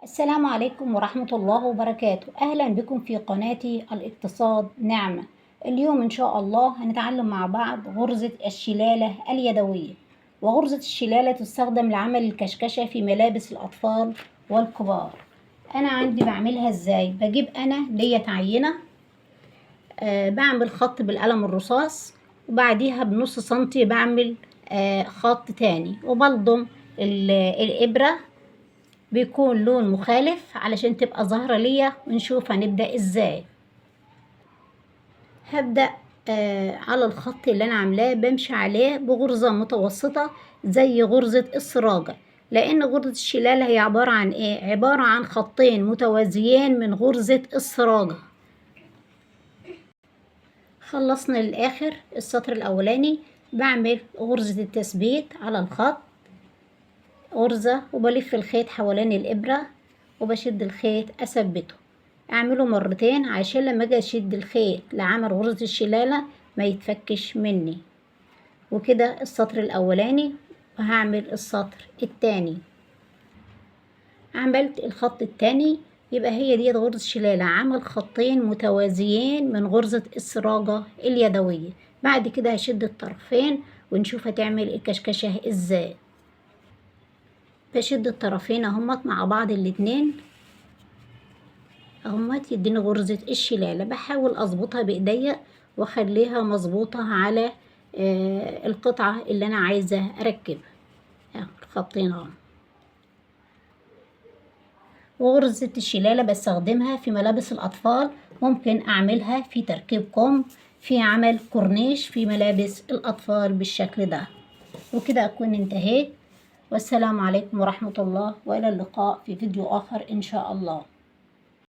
السلام عليكم ورحمة الله وبركاته. أهلا بكم في قناتي الاقتصاد نعمة. اليوم إن شاء الله هنتعلم مع بعض غرزة الشلالة اليدوية. وغرزة الشلالة تستخدم لعمل الكشكشة في ملابس الأطفال والكبار. أنا عندي بعملها إزاي؟ بجيب أنا ديت عينة، بعمل خط بالقلم الرصاص، وبعديها بنص سنتي بعمل خط تاني، وبلضم الإبرة بيكون لون مخالف علشان تبقى ظاهرة ليا، ونشوف هنبدأ ازاي. هبدأ على الخط اللي انا عاملاه بمشي عليه بغرزة متوسطة زي غرزة السراجة، لان غرزة الشلالة هي عبارة عن ايه؟ عبارة عن خطين متوازيين من غرزة السراجة. خلصنا للآخر السطر الاولاني، بعمل غرزة التثبيت على الخط، غرزة، وبلف الخيط حوالين الإبرة وبشد الخيط أثبته. أعمله مرتين عشان لما أجي أشد الخيط لعمل غرزة الشلالة ما يتفكش مني. وكده السطر الأولاني، وهعمل السطر التاني. عملت الخط التاني، يبقى هي دي غرزة الشلالة، عمل خطين متوازيين من غرزة السراجة اليدوية. بعد كده هشد الطرفين ونشوف هتعمل الكشكشة ازاي. بشد الطرفين اهمت مع بعض الاتنين اهمت، يديني غرزة الشلالة. بحاول اظبطها بايديا واخليها مظبوطة على القطعة اللي انا عايزة اركبها. الخطين اهو. وغرزة الشلالة بستخدمها في ملابس الاطفال، ممكن اعملها في تركيب كم، في عمل كورنيش في ملابس الاطفال بالشكل ده. وكده اكون انتهيت، والسلام عليكم ورحمة الله، وإلى اللقاء في فيديو آخر إن شاء الله.